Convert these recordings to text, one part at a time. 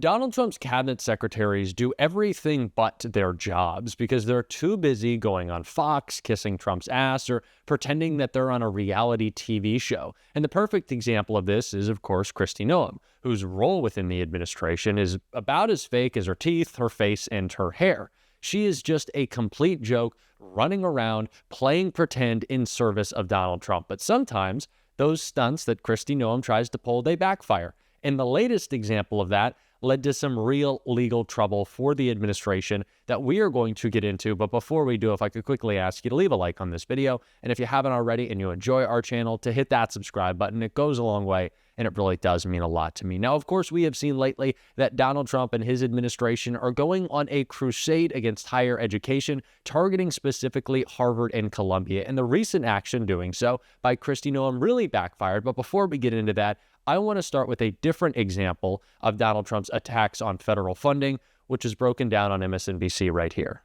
Donald Trump's cabinet secretaries do everything but their jobs because they're too busy going on Fox, kissing Trump's ass, or pretending that they're on a reality TV show. And the perfect example of this is, of course, Kristi Noem, whose role within the administration is about as fake as her teeth, her face, and her hair. She is just a complete joke, running around, playing pretend in service of Donald Trump. But sometimes those stunts that Kristi Noem tries to pull, they backfire. And the latest example of that led to some real legal trouble for the administration that we are going to get into. But before we do, if I could quickly ask you to leave a like on this video, and if you haven't already and you enjoy our channel, to hit that subscribe button. It goes a long way, and it really does mean a lot to me. Now, of course, we have seen lately that Donald Trump and his administration are going on a crusade against higher education, targeting specifically Harvard and Columbia. And the recent action doing so by Kristi Noem really backfired. But before we get into that, I want to start with a different example of Donald Trump's attacks on federal funding, which is broken down on MSNBC right here.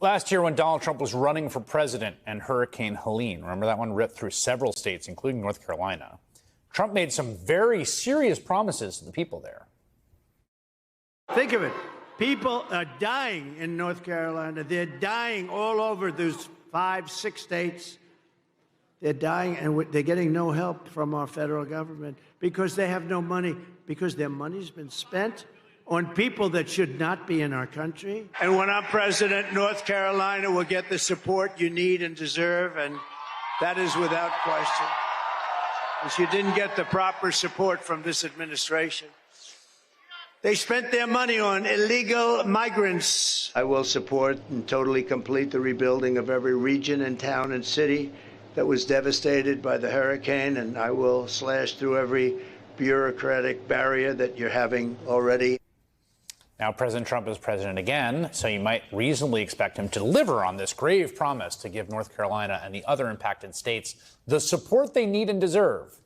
Last year, when Donald Trump was running for president and Hurricane Helene, remember that one ripped through several states, including North Carolina, Trump made some very serious promises to the people there. Think of it. People are dying in North Carolina. They're dying all over those 5, 6 states. They're dying, and they're getting no help from our federal government because they have no money, because their money's been spent on people that should not be in our country. And when I'm president, North Carolina will get the support you need and deserve, and that is without question. Because you didn't get the proper support from this administration. They spent their money on illegal migrants. I will support and totally complete the rebuilding of every region and town and city that was devastated by the hurricane, and I will slash through every bureaucratic barrier that you're having already. Now, President Trump is president again, so you might reasonably expect him to deliver on this grave promise to give North Carolina and the other impacted states the support they need and deserve.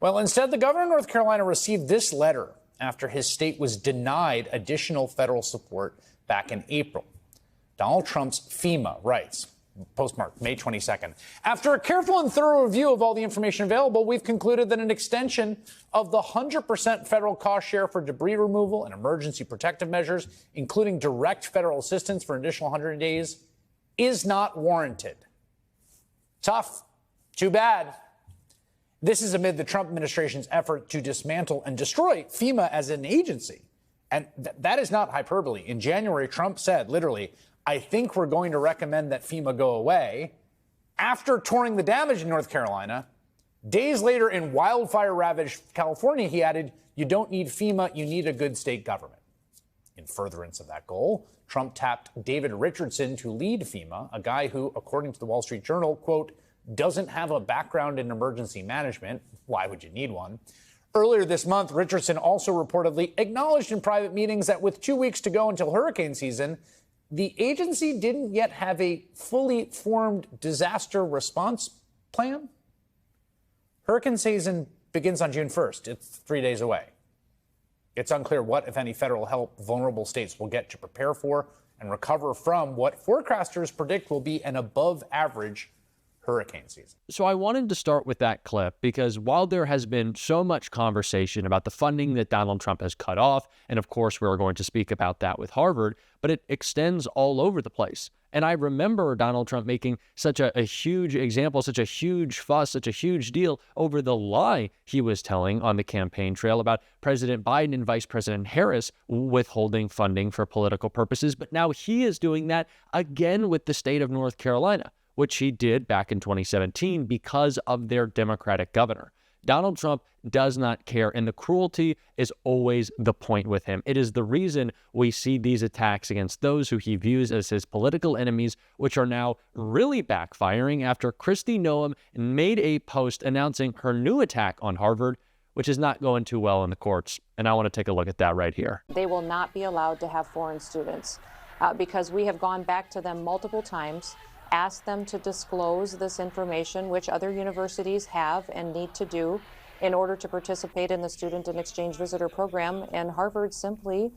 Well, instead, the governor of North Carolina received this letter after his state was denied additional federal support back in April. Donald Trump's FEMA writes, postmarked May 22nd. After a careful and thorough review of all the information available, we've concluded that an extension of the 100% federal cost share for debris removal and emergency protective measures, including direct federal assistance for an additional 100 days, is not warranted. Tough. Too bad. This is amid the Trump administration's effort to dismantle and destroy FEMA as an agency. And that is not hyperbole. In January, Trump said, literally, I think we're going to recommend that FEMA go away. After touring the damage in North Carolina, days later in wildfire-ravaged California, he added, you don't need FEMA, you need a good state government. In furtherance of that goal, Trump tapped David Richardson to lead FEMA, a guy who, according to the Wall Street Journal, quote, doesn't have a background in emergency management. Why would you need one? Earlier this month, Richardson also reportedly acknowledged in private meetings that with 2 weeks to go until hurricane season, the agency didn't yet have a fully formed disaster response plan. Hurricane season begins on June 1st. It's 3 days away. It's unclear what, if any, federal help vulnerable states will get to prepare for and recover from what forecasters predict will be an above-average hurricane season. So I wanted to start with that clip because while there has been so much conversation about the funding that Donald Trump has cut off, and of course we're going to speak about that with Harvard, but it extends all over the place. And I remember Donald Trump making such a huge example, such a huge fuss, such a huge deal over the lie he was telling on the campaign trail about President Biden and Vice President Harris withholding funding for political purposes. But now he is doing that again with the state of North Carolina, which he did back in 2017 because of their Democratic governor. Donald Trump does not care, and the cruelty is always the point with him. It is the reason we see these attacks against those who he views as his political enemies, which are now really backfiring after Kristi Noem made a post announcing her new attack on Harvard, which is not going too well in the courts. And I want to take a look at that right here. They will not be allowed to have foreign students because we have gone back to them multiple times, ask them to disclose this information, which other universities have and need to do in order to participate in the Student and Exchange Visitor Program, and Harvard simply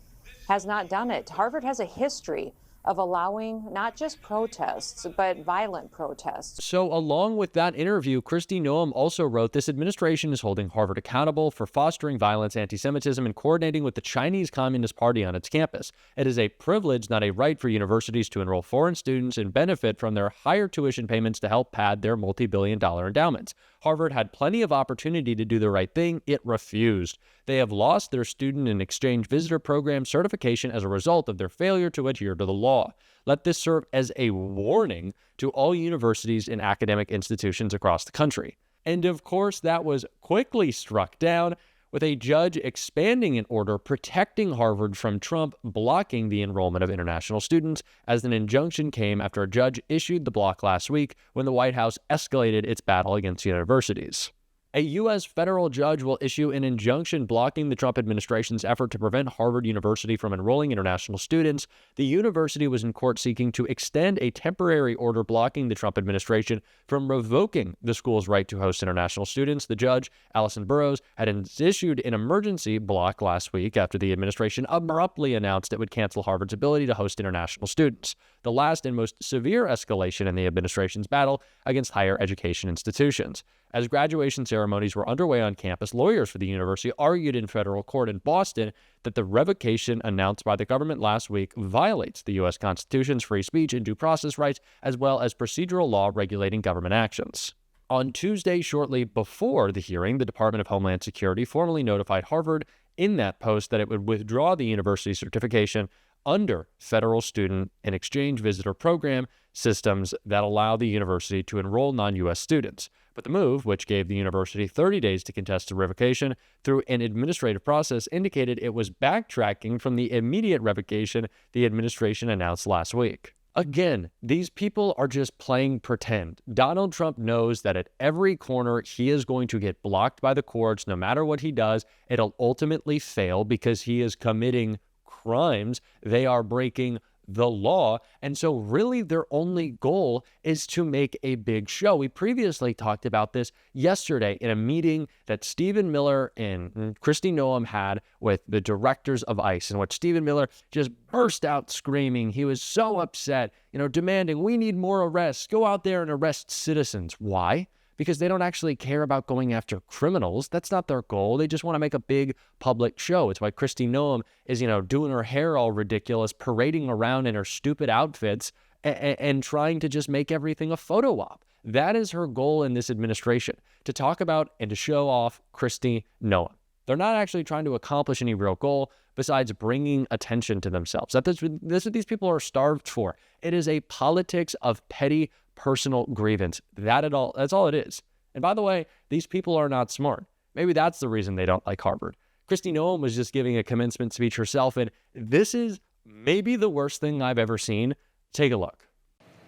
has not done it. Harvard has a history of allowing not just protests, but violent protests. So along with that interview, Kristi Noem also wrote, this administration is holding Harvard accountable for fostering violence, anti-Semitism, and coordinating with the Chinese Communist Party on its campus. It is a privilege, not a right, for universities to enroll foreign students and benefit from their higher tuition payments to help pad their multi-billion-dollar endowments. Harvard had plenty of opportunity to do the right thing. It refused. They have lost their student and exchange visitor program certification as a result of their failure to adhere to the law. Let this serve as a warning to all universities and academic institutions across the country. And of course, that was quickly struck down, with a judge expanding an order protecting Harvard from Trump blocking the enrollment of international students, as an injunction came after a judge issued the block last week when the White House escalated its battle against universities. A U.S. federal judge will issue an injunction blocking the Trump administration's effort to prevent Harvard University from enrolling international students. The university was in court seeking to extend a temporary order blocking the Trump administration from revoking the school's right to host international students. The judge, Allison Burroughs, had issued an emergency block last week after the administration abruptly announced it would cancel Harvard's ability to host international students, the last and most severe escalation in the administration's battle against higher education institutions. As graduation ceremonies were underway on campus, lawyers for the university argued in federal court in Boston that the revocation announced by the government last week violates the U.S. Constitution's free speech and due process rights, as well as procedural law regulating government actions. On Tuesday, shortly before the hearing, the Department of Homeland Security formally notified Harvard in that post that it would withdraw the university's certification under federal student and exchange visitor program systems that allow the university to enroll non-U.S. students. But the move, which gave the university 30 days to contest the revocation through an administrative process, indicated it was backtracking from the immediate revocation the administration announced last week. Again, these people are just playing pretend. Donald Trump knows that at every corner he is going to get blocked by the courts. No matter what he does, it'll ultimately fail because he is committing crimes. They are breaking the law. And so really their only goal is to make a big show. We previously talked about this yesterday in a meeting that Stephen Miller and Kristi Noem had with the directors of ICE, in which Stephen Miller just burst out screaming. He was so upset, demanding, we need more arrests. Go out there and arrest citizens. Why? Because they don't actually care about going after criminals. That's not their goal. They just want to make a big public show. It's why Kristi Noem is, doing her hair all ridiculous, parading around in her stupid outfits and trying to just make everything a photo op. That is her goal in this administration, to talk about and to show off Kristi Noem. They're not actually trying to accomplish any real goal besides bringing attention to themselves. That's what these people are starved for. It is a politics of petty personal grievance. That's all it is. And by the way, these people are not smart. Maybe that's the reason they don't like Harvard. Kristi Noem was just giving a commencement speech herself, and this is maybe the worst thing I've ever seen. Take a look.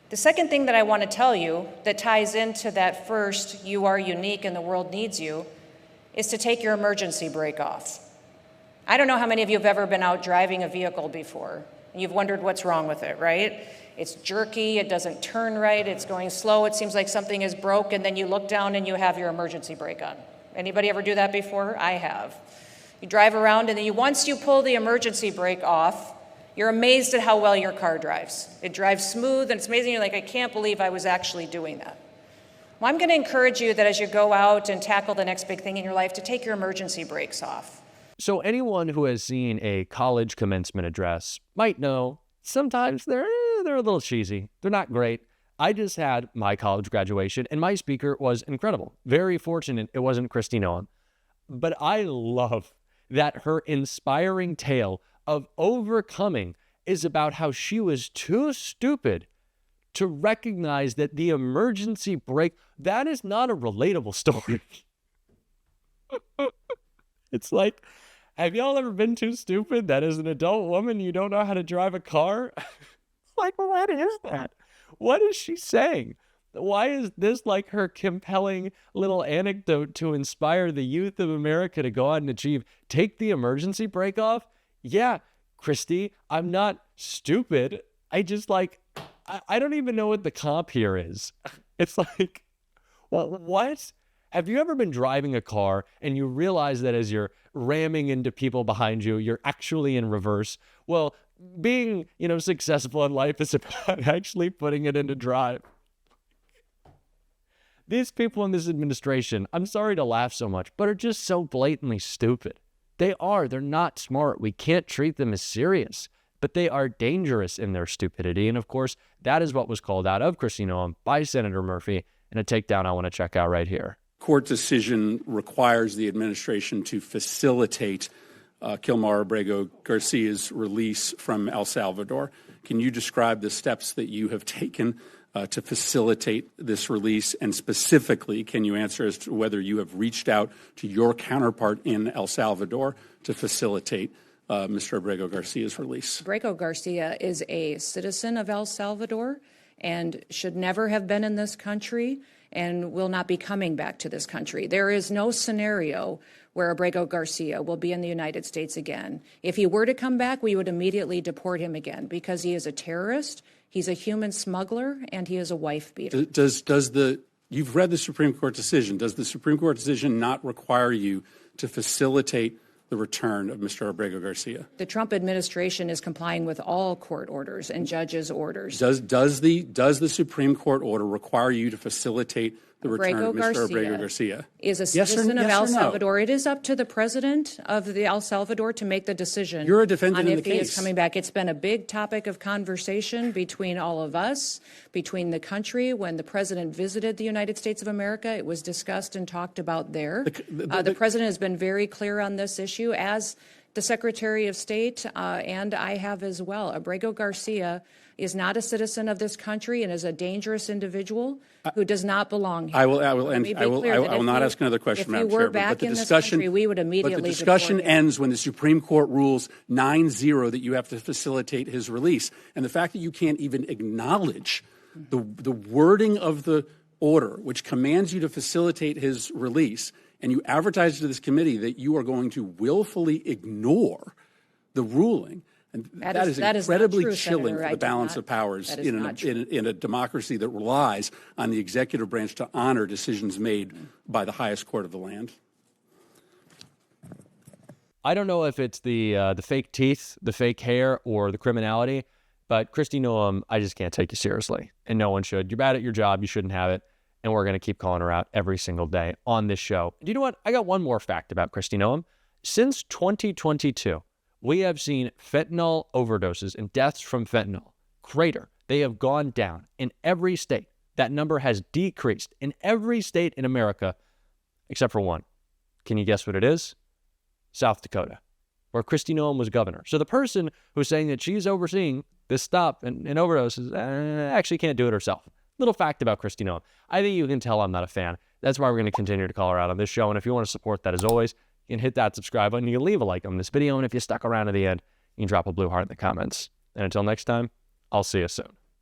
The second thing that I want to tell you that ties into that first, you are unique and the world needs you, is to take your emergency brake off. I don't know how many of you have ever been out driving a vehicle before, and you've wondered what's wrong with it, right? It's jerky, it doesn't turn right, it's going slow, it seems like something is broke, and then you look down and you have your emergency brake on. Anybody ever do that before? I have. You drive around, and then once you pull the emergency brake off, you're amazed at how well your car drives. It drives smooth, and it's amazing. You're like, I can't believe I was actually doing that. Well, I'm going to encourage you that as you go out and tackle the next big thing in your life, to take your emergency brakes off. So anyone who has seen a college commencement address might know sometimes they're a little cheesy. They're not great. I just had my college graduation, and my speaker was incredible. Very fortunate it wasn't Kristi Noem. But I love that her inspiring tale of overcoming is about how she was too stupid to recognize that the emergency brake, that is not a relatable story. It's like, have y'all ever been too stupid that as an adult woman you don't know how to drive a car? Like, what is that? What is she saying? Why is this like her compelling little anecdote to inspire the youth of America to go out and achieve? Take the emergency brake off? Yeah, Kristi, I'm not stupid. I just I don't even know what the comp here is. It's like, well, what? Have you ever been driving a car and you realize that as you're ramming into people behind you, you're actually in reverse? Well, being, successful in life is about actually putting it into drive. These people in this administration, I'm sorry to laugh so much, but are just so blatantly stupid. They are. They're not smart. We can't treat them as serious, but they are dangerous in their stupidity. And of course, that is what was called out of Kristi Noem by Senator Murphy in a takedown I want to check out right here. Court decision requires the administration to facilitate Kilmar Abrego Garcia's release from El Salvador. Can you describe the steps that you have taken to facilitate this release? And specifically, can you answer as to whether you have reached out to your counterpart in El Salvador to facilitate Mr. Abrego Garcia's release? Abrego Garcia is a citizen of El Salvador and should never have been in this country and will not be coming back to this country. There is no scenario where Abrego Garcia will be in the United States again. If he were to come back, we would immediately deport him again because he is a terrorist, he's a human smuggler, and he is a wife beater. You've read the Supreme Court decision. Does the Supreme Court decision not require you to facilitate the return of Mr. Abrego Garcia? The Trump administration is complying with all court orders and judges' orders. Does the Supreme Court order require you to facilitate the return of Mr. Abrego Garcia? Is a citizen of El Salvador. It is up to the president of the El Salvador to make the decision. You're a defendant on in if the he case. is coming back. It's been a big topic of conversation between all of us, between the country. When the president visited the United States of America, it was discussed and talked about there. The president has been very clear on this issue, as the Secretary of State and I have as well. Abrego Garcia is not a citizen of this country and is a dangerous individual who does not belong here. I will not ask another question, Madam Chair. But the discussion, we would immediately but the discussion ends when the Supreme Court rules 9-0 that you have to facilitate his release. And the fact that you can't even acknowledge the wording of the order, which commands you to facilitate his release, and you advertise to this committee that you are going to willfully ignore the ruling. And that is incredibly chilling for the balance of powers in a democracy that relies on the executive branch to honor decisions made by the highest court of the land. I don't know if it's the fake teeth, the fake hair, or the criminality, but Kristi Noem, I just can't take you seriously, and no one should. You're bad at your job. You shouldn't have it, and we're going to keep calling her out every single day on this show. Do you know what? I got one more fact about Kristi Noem. Since 2022, we have seen fentanyl overdoses and deaths from fentanyl crater. They have gone down in every state. That number has decreased in every state in America except for one. Can you guess what it is? South Dakota, where Kristi Noem was governor. So the person who's saying that she's overseeing this stop and overdoses actually can't do it herself. Little fact about Kristi Noem. I think you can tell I'm not a fan. That's why we're going to continue to call her out on this show. And if you want to support that, as always, you can hit that subscribe button. You can leave a like on this video. And if you stuck around to the end, you can drop a blue heart in the comments. And until next time, I'll see you soon.